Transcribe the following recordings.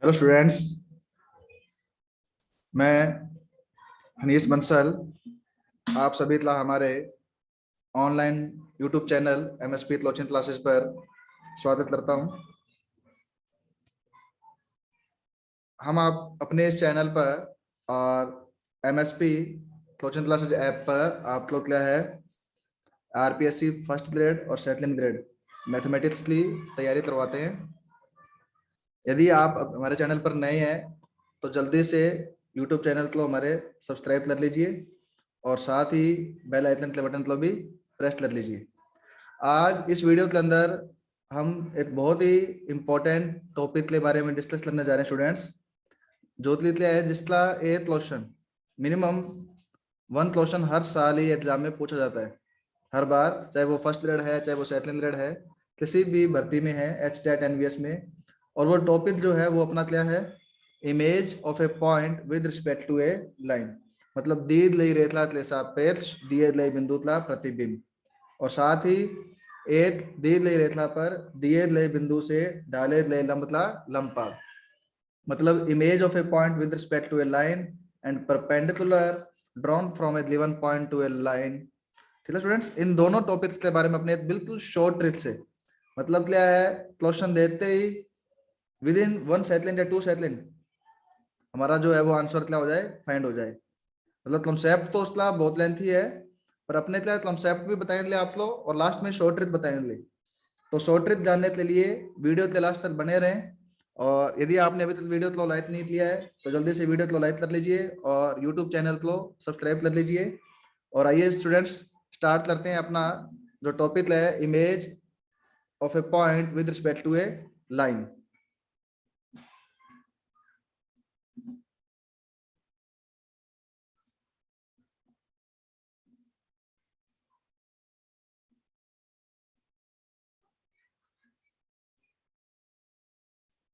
Hello students. मैं हनीस बंसल आप सभी तला हमारे ऑनलाइन यूट्यूब चैनल एमएसपी तलोचन क्लासेस पर स्वागत करता हूं। हम आप अपने इस चैनल पर और एमएसपी तलोचन क्लासेस ऐप पर आप लोग क्या है आरपीएससी फर्स्ट ग्रेड और सेकंड ग्रेड मैथमेटिक्स की तैयारी करवाते हैं। यदि आप हमारे चैनल पर नए हैं तो जल्दी से यूट्यूब चैनल को हमारे सब्सक्राइब कर लीजिए और साथ ही बेल आइकन के बटन को भी प्रेस कर लीजिए। आज इस वीडियो के अंदर हम एक बहुत ही इम्पोर्टेंट टॉपिक के बारे में डिस्कस करने जा रहे हैं स्टूडेंट्स। जो है जिसका एक क्वेश्चन मिनिमम 1 क्वेश्चन हर साल ही एग्जाम में पूछा जाता है, हर बार, चाहे वो फर्स्ट ग्रेड है चाहे वो सेकंड ग्रेड है, किसी भी भर्ती में है, एच टेट एनवीएस में। और वो टॉपिक जो है वो अपना क्या है, image of a point with respect to a line. मतलब दी गई रेखा के सापेक्ष दिए गए बिंदु का प्रतिबिंब, और साथ ही एक दी गई रेखा पर दिए गए बिंदु से डाले गए लंब का लंबपाद। मतलब image of a point with respect to a line and perpendicular drawn from a given point to a line. ठीक है स्टूडेंट्स, इन दोनों टॉपिक्स के बारे में अपने बिल्कुल शॉर्ट ट्रिक से, मतलब क्या है, क्वेश्चन देते ही विद इन 1 सेकंड या 2 सेकंड हमारा जो है वो आंसर क्या हो जाए, फाइंड हो जाए। मतलब कॉन्सेप्ट तो उसका बहुत लेंथी है, पर अपने क्या कॉन्सेप्ट भी बताएंगे आप लोग और लास्ट में शॉर्ट ट्रिक बताएंगे। तो शॉर्ट ट्रिक जानने के लिए वीडियो के लास्ट तक बने रहें। और यदि आपने अभी तक वीडियो को लाइक नहीं किया है तो जल्दी से वीडियो को लाइक कर लीजिए और यूट्यूब चैनल को सब्सक्राइब कर लीजिए। और आइए स्टूडेंट्स, स्टार्ट करते हैं अपना जो टॉपिक है, image of a point with respect to a line.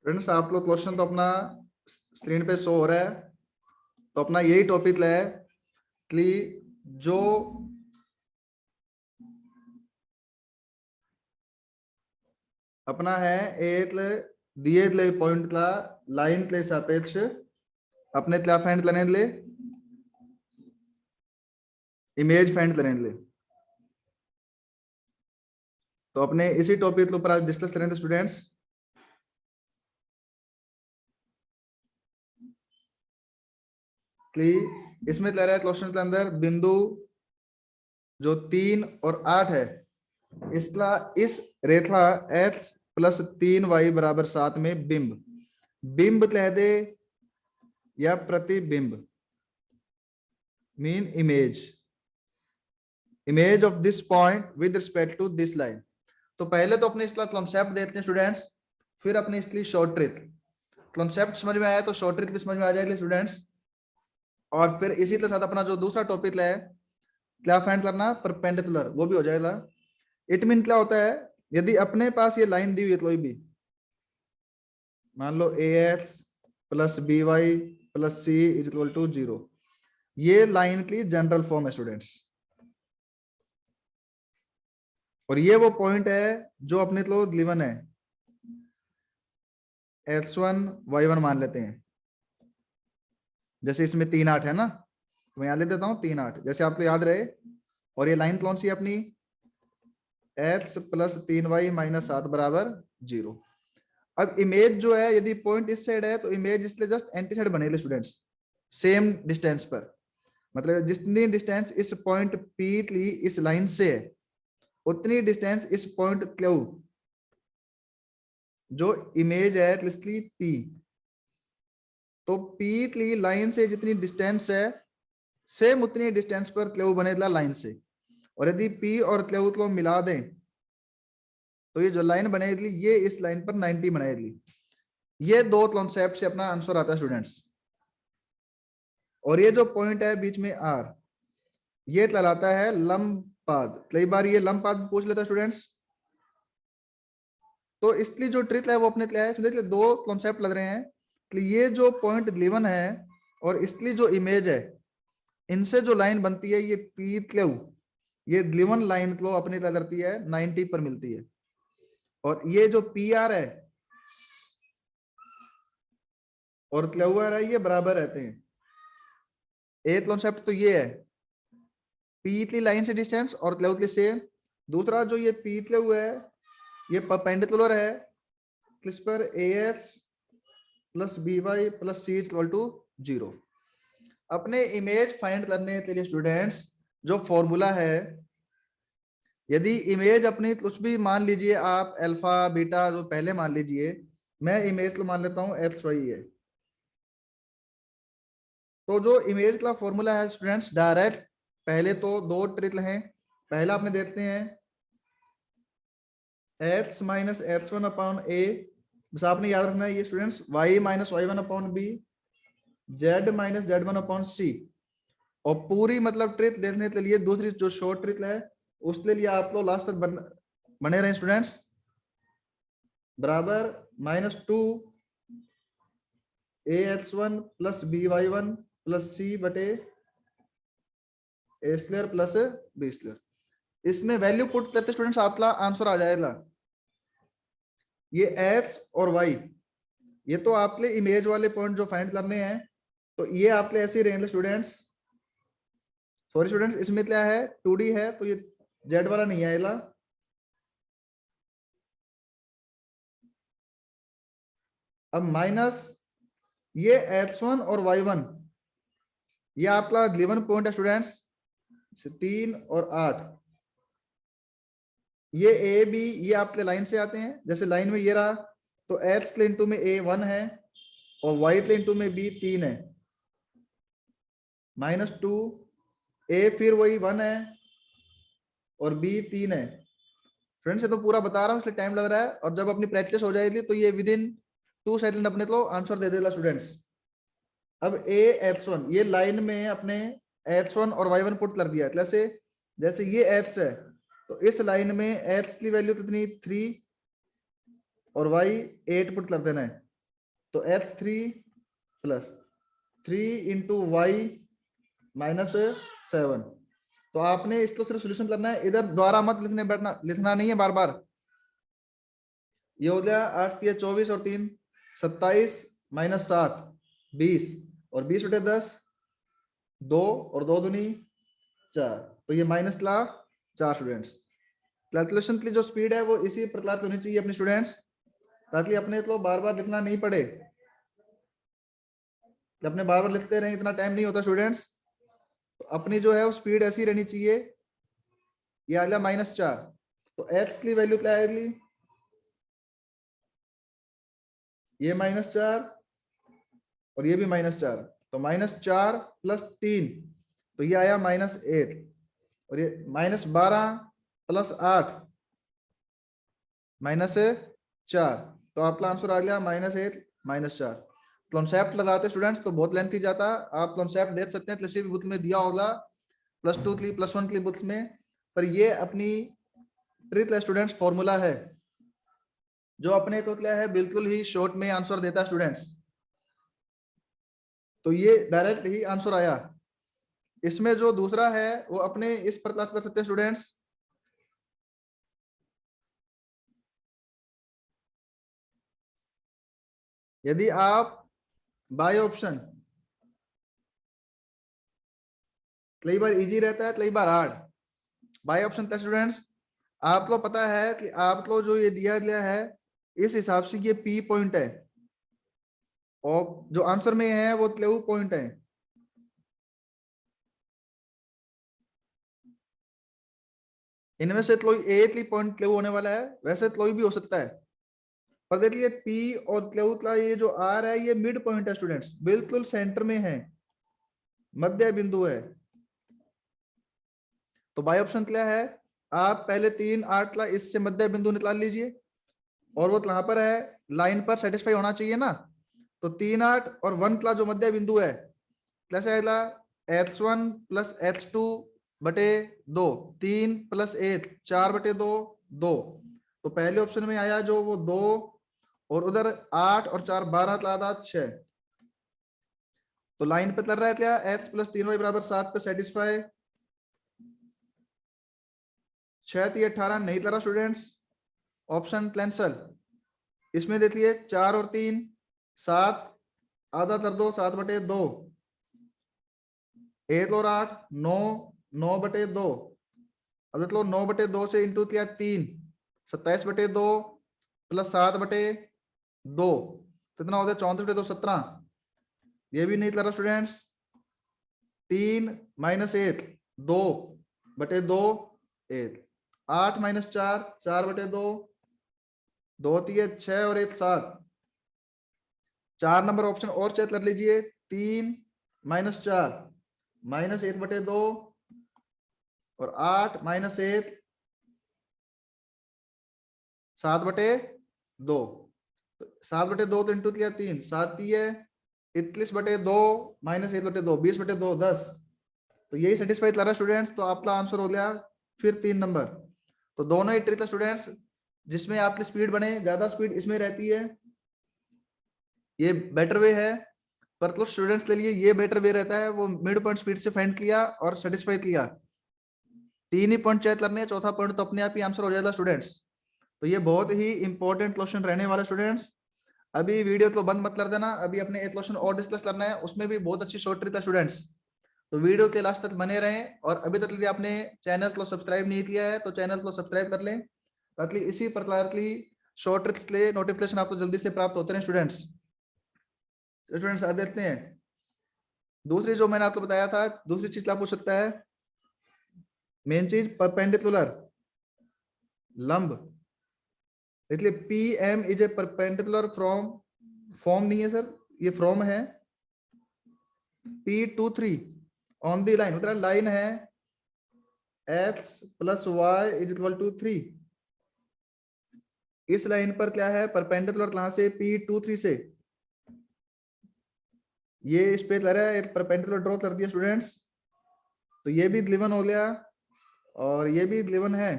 Friends, आप लोग क्वेश्चन तो अपना स्क्रीन पे शो हो रहा है। तो अपना यही टॉपिक है कि जो अपना है एक दिए गए पॉइंट का लाइन के सापेक्ष अपने क्या फाइंड करने ले, इमेज फाइंड करने ले। तो अपने इसी टॉपिक के ऊपर आज डिस्कस करेंगे स्टूडेंट्स। कि इसमें कह रहा है क्वेश्चन के अंदर बिंदु जो 3 और 8 है, इसका इस रेखा x प्लस 3y बराबर 7 में बिंब, बिंब कह दे या प्रतिबिंब, mean image, image of this point with respect to this line. तो पहले तो अपने इसका कॉन्सेप्ट देखते हैं स्टूडेंट्स, फिर अपने इसकी शॉर्ट ट्रिक। कॉन्सेप्ट समझ में आया तो शॉर्ट ट्रिक भी समझ में आ जाएगी स्टूडेंट्स। और फिर इसी के साथ अपना जो दूसरा टॉपिक है, क्या फाइंड करना, परपेंडिकुलर, वो भी हो जाएगा। इट मीन क्या होता है, यदि अपने पास ये लाइन दी हुई है कोई भी, मान लो a x plus b y plus c is equal to 0, ये लाइन की जनरल फॉर्म है स्टूडेंट्स। और ये वो पॉइंट है जो अपने को गिवन है, x1 y1 मान लेते हैं। जैसे इसमें 3 8 है ना, तो मैं यहां लिख देता हूं 3 8, जैसे आपको याद रहे। और ये लाइन कौन सी है अपनी, x प्लस 3y माइनस 7 बराबर 0। अब इमेज जो है, यदि पॉइंट इस साइड है तो इमेज इसलिए जस्ट एंटी साइड बनेगी स्टूडेंट्स, सेम डिस्टेंस पर। मतलब जितनी डिस्टेंस इस पॉइंट P की इस लाइन से है, उतनी डिस्टेंस इस पॉइंट Q जो इमेज है इसकी P, तो P की लाइन से जितनी डिस्टेंस है, सेम उतनी डिस्टेंस पर Q बनेगा लाइन से। और यदि P और Q को मिला दें तो ये जो लाइन बनेगी ये इस लाइन पर 90 बनेगी। ये दो कॉन्सेप्ट से अपना आंसर आता है स्टूडेंट्स। और ये जो पॉइंट है बीच में R, ये कहलाता है लंबपाद। कई बार ये लंबपाद पूछ लेता है स्टूडेंट्स। तो इसकी जो ट्रिक है वो अपने क्या है, इसमें देखिए दो कॉन्सेप्ट लग रहे हैं कि ये जो पॉइंट गिवन है और इसकी जो इमेज है, इनसे जो लाइन बनती है ये पी क्यू, ये गिवन लाइन को अपनी क्या करती है, 90 पर मिलती है। और ये जो पी आर है, और तला हुआ रहा है ये बराबर रहते हैं। एक कॉन्सेप्ट तो ये है, पीतली लाइन से डिस्टेंस और तला उतली सेम। दूसरा जो ये पीतले हुआ है ये परपेंडिकुलर है किस पर, a x plus b y plus c equal to 0। अपने इमेज फाइंड करने के लिए स्टूडेंट्स जो फॉर्मूला है, यदि इमेज अपनी कुछ भी मान लीजिए आप अल्फा बीटा जो पहले मान लीजिए, मैं इमेज को मान लेता हूं एक्स वाई है। तो जो इमेज का फॉर्मूला है स्टूडेंट्स डायरेक्ट, पहले तो दो ट्रिक हैं। पहला आपने देखते हैं x minus x one upon a, बस आपने याद रखना है ये students, y minus y one upon b, z minus z one upon c. और पूरी मतलब ट्रिक देखने के लिए दूसरी जो शॉर्ट ट्रिक है उसके लिए आप लोग लास्ट तक बने रहे स्टूडेंट्स। बराबर -2 a x one plus b y one plus c बटे a square plus b square. इसमें वैल्यू पुट करते स्टूडेंट्स आपका आंसर आ जाएगा। ये एक्स और वाई ये तो आपके इमेज वाले पॉइंट जो फाइंड करने हैं, तो ये आपके ऐसे ही रहेंगे स्टूडेंट्स। सॉरी स्टूडेंट्स, इसमें क्या है 2D है तो ये जेड वाला नहीं आएगा। अब माइनस ये x1 और y1 ये आपका गिवन पॉइंट है स्टूडेंट्स 3 और 8। ये ए बी ये आपके लाइन से आते हैं, जैसे लाइन में ये रहा तो x के इंटू में a 1 है और y के इंटू में b 3 है, -2 a फिर वही 1 है और b 3 है। फ्रेंड्स ये तो पूरा बता रहा हूँ इसलिए टाइम लग रहा है, और जब अपनी प्रैक्टिस हो जाएगी तो ये विद इन 2 सेकंड अपने को आंसर दे देगा स्टूडेंट्स। अब ए x1 ये लाइन में अपने x1 और y1 पुट कर दिया, जैसे जैसे ये x है तो इस लाइन में x की वैल्यू कितनी 3 और y 8 पुट कर देना है, तो x3 प्लस 3 इंटू वाई -7। तो आपने इसको सिर्फ सोल्यूशन करना है, इधर द्वारा मत लिखने बैठना, लिखना नहीं है बार बार। ये हो गया 8 या 24 और 3 27 -7 20 और 20 बटे 10 2 और 2 दूनी 4, तो ये माइनस ला 4 स्टूडेंट्स। कैलकुलेशन की जो स्पीड है वो इसी प्रकार की होनी चाहिए अपने स्टूडेंट्स, ताकि अपने को बार बार लिखना नहीं पड़े। कि अपने बार बार लिखते रहें इतना टाइम नहीं होता स्टूडेंट्स। तो अपनी जो है वो स्पीड ऐसी रहनी चाहिए। ये आ गया -4, तो एक्स की वैल्यू क्या आएगी, ये -4 और ये भी -4, तो -4 प्लस 3 तो ये आया -8 और ये -12 प्लस 8 -4, तो आपका आंसर आ गया -8 -4। कॉन्सेप्ट लगाते स्टूडेंट्स तो बहुत लेंथी जाता, आप कॉन्सेप्ट देख सकते हैं किसी भी बुक में दिया होगा +2 की +1 की बुक्स में, पर ये अपनी ट्रिक स्टूडेंट्स फॉर्मूला है जो अपने तो क्या है बिल्कुल ही शॉर्ट में आंसर देता है स्टूडेंट्स। तो ये डायरेक्ट ही आंसर आया। इसमें जो दूसरा है वो अपने इस प्रकार से कर सकते हैं स्टूडेंट्स, यदि आप बाय ऑप्शन, कई बार इजी रहता है कई बार हार्ड। बाय ऑप्शन का स्टूडेंट्स आपको पता है कि आपको जो ये दिया गया है इस हिसाब से ये पी पॉइंट है और जो आंसर में है वो क्यू पॉइंट है। इनमें से कोई एक ही पॉइंट क्यू होने वाला है, वैसे कोई भी हो सकता है, पर देखिए पी और क्यू का ये जो आर है ये मिड पॉइंट है स्टूडेंट्स, बिल्कुल सेंटर में है, मध्य बिंदु है। तो बाय ऑप्शन क्या है, आप पहले 3 8 ला इससे मध्य बिंदु निकाल लीजिए और वो कहां पर है, लाइन पर सेटिस्फाई होना चाहिए ना। तो 3 8 और 1 का जो मध्य बिंदु है कैसे आएगा, x1 प्लस x2 बटे 2, 3 प्लस 1 4 बटे 2 2। तो पहले ऑप्शन में आया जो वो 2 और उधर 8 और 4 12 का आधा 6। तो लाइन पे कर रहा है क्या, x प्लस 3y बराबर 7 पे सेटिस्फाई, 6 3 18 नहीं करा स्टूडेंट्स, ऑप्शन कैंसल। इसमें देखिए 4 और 3 7 आधा कर दो 7/2, 1 और 8 9, 9/2। अब देख लो 9/2 से इंटू किया 3, 27/2 प्लस 7/2, कितना हो गया 34/2 17। ये भी नहीं कर रहा स्टूडेंट्स। 3 माइनस 1 2/2 1, 8 माइनस 4 4/2, 2 3 6 और 1 7। 4 नंबर ऑप्शन और चेक कर लीजिए। 3 माइनस 4 माइनस 1/2 और 8 माइनस 1 7/2। 7/2 तो इंटू किया 3 7 है 21/2 माइनस 1/2 20/2 10। तो यही सेटिस्फाई कर रहा है स्टूडेंट्स। तो आपका आंसर हो गया फिर 3 नंबर। तो दोनों ही ट्रिक है स्टूडेंट्स, जिसमें आपकी स्पीड बने, ज्यादा स्पीड इसमें रहती है, ये बेटर वे है। पर तो स्टूडेंट्स के लिए ये बेटर वे रहता है, वो मिड पॉइंट स्पीड से फाइंड किया और सेटिस्फाई किया। 3 ही पॉइंट चेक करने हैं, चौथा पॉइंट तो अपने आप ही आंसर हो जाएगा स्टूडेंट्स। तो ये बहुत ही इंपॉर्टेंट क्वेश्चन रहने वाला स्टूडेंट्स। अभी वीडियो तो बंद मत कर देना, अभी अपने एक क्वेश्चन और डिस्कस करना है, उसमें भी बहुत अच्छी शॉर्ट ट्रिक है स्टूडेंट्स। तो वीडियो के लास्ट तक बने रहें, और अभी तक यदि आपने चैनल को सब्सक्राइब नहीं किया है तो चैनल को सब्सक्राइब कर लें, ताकि इसी प्रकार की शॉर्ट ट्रिक्स के नोटिफिकेशन आपको जल्दी से प्राप्त होते रहे स्टूडेंट्स। स्टूडेंट्स अब देखते हैं दूसरी, जो मैंने आपको बताया था, दूसरी चीज क्या पूछ सकता है, मेन चीज परपेंडिकुलर लंब। इसलिए P M is a perpendicular from, form नहीं है सर, ये फ्रॉम है, P23 ऑन दी लाइन, मतलब लाइन है x plus y is equal to 3। इस लाइन पर क्या है परपेंडिकुलर, कहां से, P23 से। ये इस पे रहा है, एक परपेंडिकुलर ड्रॉ कर दिया स्टूडेंट्स। तो ये भी गिवन हो गया और ये भी गिवन है।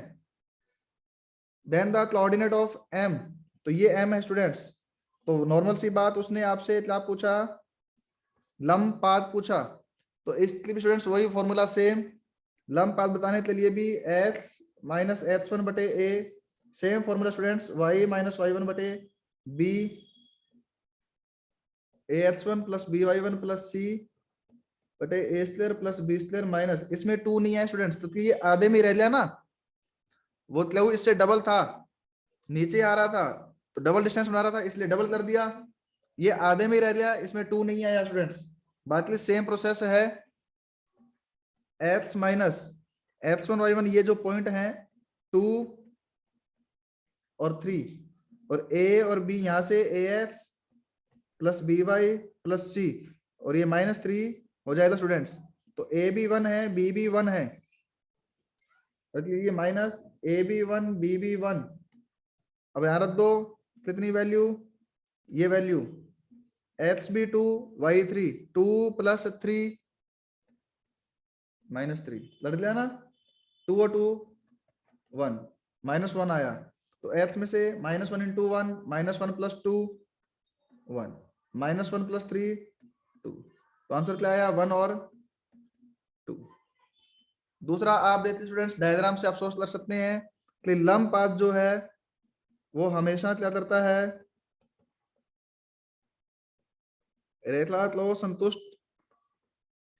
Then the coordinate of m, तो ये m है स्टूडेंट्स। तो नॉर्मल सी बात, उसने आपसे क्या पूछा, लंब पाथ पूछा। तो इसके लिए भी स्टूडेंट्स वही फॉर्मूला सेम, लंब पाथ बताने के लिए भी x minus x1/a, same formula students, y minus y1/b, ax1 plus by1 plus c बटे a square plus b square minus, इसमें 2 नहीं है स्टूडेंट्स, तो ये आधे में रह गया ना, वो क्यों इससे डबल था, नीचे आ रहा था तो डबल डिस्टेंस बना रहा था, इसलिए डबल कर दिया। ये आधे में रह गया, इसमें 2 नहीं आया स्टूडेंट्स। बाकी सेम प्रोसेस है, x माइनस x1 y1, ये जो पॉइंट है 2 और 3, और a और b यहां से ax plus b y plus c, और ये -3 हो जाएगा स्टूडेंट्स। तो ए बी 1 है, बी बी 1 है, ये minus A B 1 B B 1। अब यहां रख दो, कितनी वैल्यू, ये value x B 2 y 3, 2 plus 3 -3 लड़ लिया ना, 2 और 2 1, -1 आया। तो एक्स में से -1 इंटू 1, -1 प्लस 2 1, -1 प्लस 3 2। तो आंसर क्या आया 1 और 2। दूसरा आप देखते स्टूडेंट्स, डायग्राम से आप सोच लग सकते हैं कि लंब पाथ जो है वो हमेशा क्या करता है, रेखा को संतुष्ट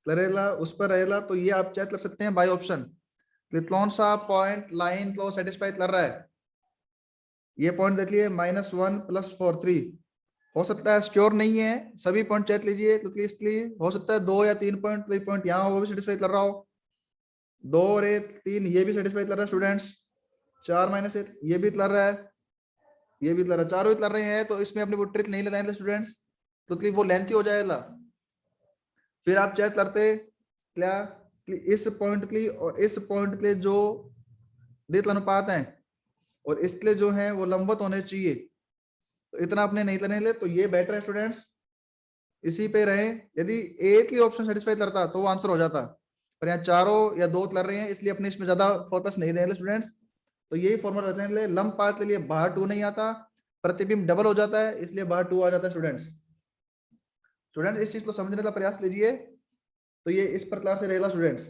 करेगा, उस पर रहेगा। तो ये आप चेक कर सकते हैं बाय ऑप्शन, कौन सा पॉइंट लाइन को सेटिस्फाई कर रहा है। ये पॉइंट देखिए -1 प्लस 4 3, हो सकता है श्योर नहीं है, सभी पॉइंट चेक लीजिए, तो इसलिए हो सकता है 2 या 3 पॉइंट, 3 पॉइंट यहाँ वो भी सेटिस्फाई कर रहा हो, 2 और 1 3 ये भी सेटिस्फाई कर रहा है स्टूडेंट्स, 4 -1 ये भी कर रहा है, ये भी कर रहा है, चारों ही कर रहे हैं। तो इसमें अपने वो ट्रिक नहीं लगाएंगे स्टूडेंट्स, तो वो लेंथी हो जाएगा। फिर आप चेक करते क्या कि इस पॉइंट की और इस पॉइंट के जो दित अनुपात हैं और इसके जो हैं वो लंबवत होने चाहिए, तो इतना अपने नहीं लेने ले, तो ये बेटर है स्टूडेंट्स, इसी पे रहे। यदि एक ही ऑप्शन सेटिस्फाई करता तो वो आंसर हो जाता, पर यहाँ चारों या दो कर रहे हैं, इसलिए अपने इसमें ज्यादा फोकस नहीं देंगे स्टूडेंट्स। तो यही फॉर्मूला रखने के लिए, लंब पाथ के लिए बाहर 2 नहीं आता, प्रतिबिंब डबल हो जाता है, इसलिए बाहर 2 आ जाता है स्टूडेंट्स। स्टूडेंट्स इस चीज को समझने का प्रयास कीजिए। तो ये इस प्रकार से रहेगा स्टूडेंट्स।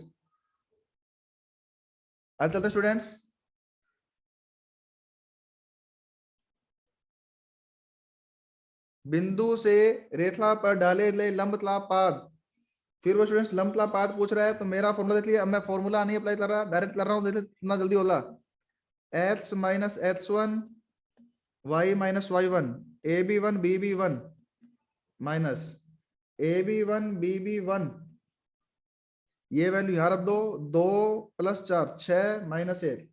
आज चलते स्टूडेंट्स, बिंदु से रेखा पर डाले गए लंबतला पाद। फिर वो स्टूडेंट्स लंबतला पाद पूछ रहा है, तो मेरा फॉर्मूला देख लिया। अब मैं फॉर्मूला नहीं अप्लाई कर रहा, डायरेक्ट कर रहा हूँ। इतना जल्दी होला, x minus x1 y minus y1 ab1 bb1 minus ab1 bb1, ये वैल्यू यहाँ रख दो। 2 + 4 6 माइनस 1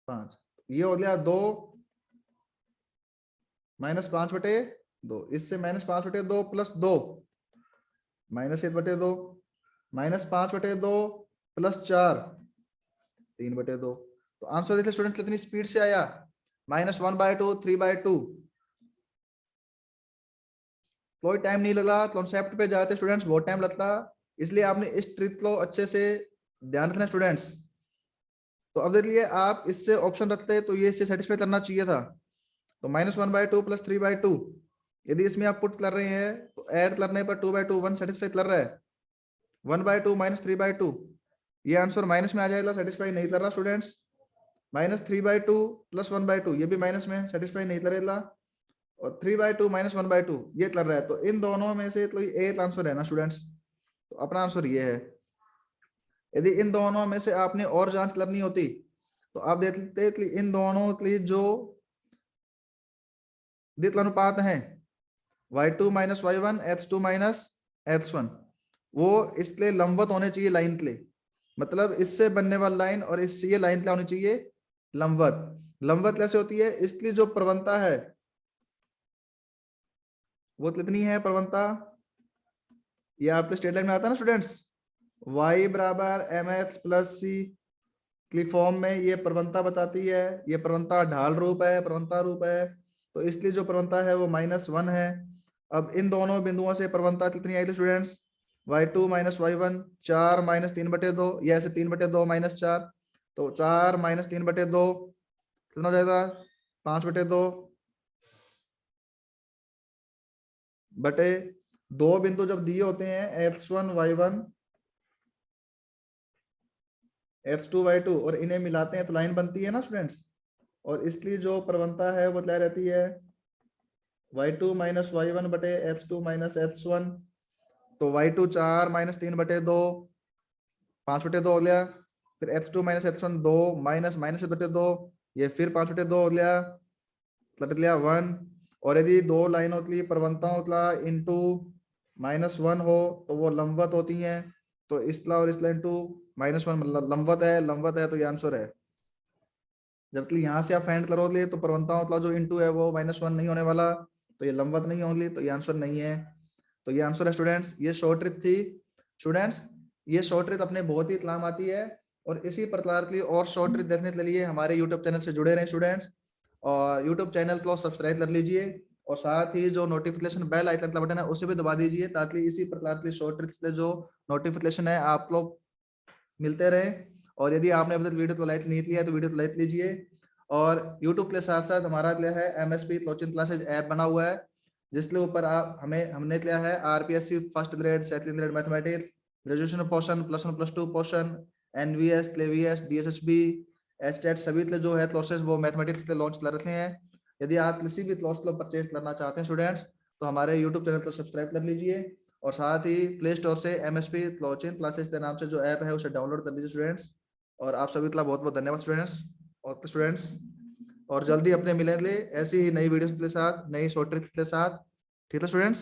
5, ये हो गया 2 माइनस 5/2, इससे -5/2 प्लस 2 -1/2 -5/2 प्लस 4 3/2। तो आंसर देखिए स्टूडेंट्स कितनी स्पीड से आया, -1/2 3/2। कोई टाइम नहीं लगा, कॉन्सेप्ट पे जाते स्टूडेंट्स बहुत टाइम लगता, इसलिए आपने इस ट्रिक को अच्छे से ध्यान रखना स्टूडेंट्स। तो अब देखिए आप इससे ऑप्शन रखते तो ये इससे सेटिस्फाई करना चाहिए था। तो -1/2 प्लस 3/2, यदि इसमें आप पुट कर रहे हैं तो ऐड करने पर 2/2 1 सेटिस्फाई कर रहा है। 1/2 माइनस 3/2, ये आंसर माइनस में आ जाएगा, सेटिस्फाई नहीं कर रहा स्टूडेंट्स। -3/2 प्लस 1/2, ये भी माइनस में, सेटिस्फाई नहीं करेगा। और 3/2 माइनस 1/2 ये कर रहा है। तो इन दोनों में से तो ए आंसर है ना स्टूडेंट्स, तो अपना आंसर ये है। यदि इन दोनों में से आपने और जांच करनी होती तो आप देखते कि इन दोनों के जो द्वित्व अनुपात हैं y2 minus y1 h2 minus h1, वो इसलिए लंबवत होने चाहिए लाइन के लिए। मतलब इससे बनने वाली लाइन और इससे ये लाइन क्या होनी चाहिए, लंबवत। लंबवत कैसे होती है, इसलिए जो प्रवणता है वो कितनी है प्रवणता, ये आपके स्टेट लाइन में आता है ना स्टूडेंट्स, y बराबर mx प्लस c की फॉर्म में ये प्रवणता बताती है। ये प्रवणता ढाल रूप है, प्रवणता रूप है, तो इसलिए जो प्रवणता है वो -1 है। अब इन दोनों बिंदुओं से प्रवणता कितनी आई थी students, y2 minus y1 4 minus 3/2, ये ऐसे 3/2 माइनस 4, तो 4 माइनस 3/2 कितना हो जाएगा 5/2 बटे 2 बिंदु जब दिए होते हैं x1 y1 x2 y2 और इन्हें मिलाते हैं तो लाइन बनती है ना स्टूडेंट्स। और इसलिए जो प्रवणता है वो क्या रहती है, y2 माइनस y1 बटे h2 माइनस h1। तो y2 4 माइनस 3/2 5/2 हो गया। फिर h2 माइनस h1 2 माइनस -1/2, ये फिर 5/2 हो गया, कट गया 1। और यदि दो लाइनों की प्रवणताओं का इंटू -1 हो तो वो लंबवत होती हैं। तो इस ला और इस लाइन टू -1 लंबवत है, लंबवत है, तो ये आंसर है। जबकि यहाँ से आप फाइंड करोगे तो प्रवणताओं का जो इंटू है वो -1 नहीं होने वाला, तो ये लंबवत नहीं होंगी, तो ये आंसर नहीं है। तो ये आंसर है स्टूडेंट्स। ये शॉर्ट ट्रिक थी स्टूडेंट्स, ये शॉर्ट ट्रिक अपने बहुत ही काम आती है। और इसी प्रकार की और शॉर्ट ट्रिक देखने के लिए हमारे यूट्यूब चैनल से जुड़े रहें स्टूडेंट्स, और यूट्यूब चैनल को सब्सक्राइब कर लीजिए, और साथ ही जो नोटिफिकेशन बेल आइकन का बटन है उसे भी दबा दीजिए, ताकि इसी प्रकार की शॉर्ट ट्रिक्स से जो नोटिफिकेशन है आप लोग मिलते रहे। और यदि आपने अभी तक वीडियो को लाइक नहीं किया है तो वीडियो को लाइक लीजिए। और यूट्यूब के साथ साथ हमारा क्या है MSP कोचिंग क्लासेज ऐप बना हुआ है, जिसके ऊपर आप हमने क्या है RPSC first grade second grade mathematics, graduation portion, +1 +2 portion, NVS KVS DSSB estate सभी के जो है कोर्सेज वो मैथमेटिक्स के लॉन्च कर रखे हैं। यदि आप किसी भी कोर्स को परचेज करना चाहते हैं स्टूडेंट्स तो हमारे यूट्यूब चैनल को सब्सक्राइब कर लीजिए, और साथ ही प्ले स्टोर से MSP कोचिंग क्लासेस के नाम से जो ऐप है उसे डाउनलोड कर लीजिए स्टूडेंट्स। और आप सभी का बहुत बहुत धन्यवाद स्टूडेंट्स। और स्टूडेंट्स और जल्दी अपने मिलेंगे ऐसी ही नई वीडियोस के साथ, नई शॉर्ट ट्रिक्स के साथ। ठीक है स्टूडेंट्स।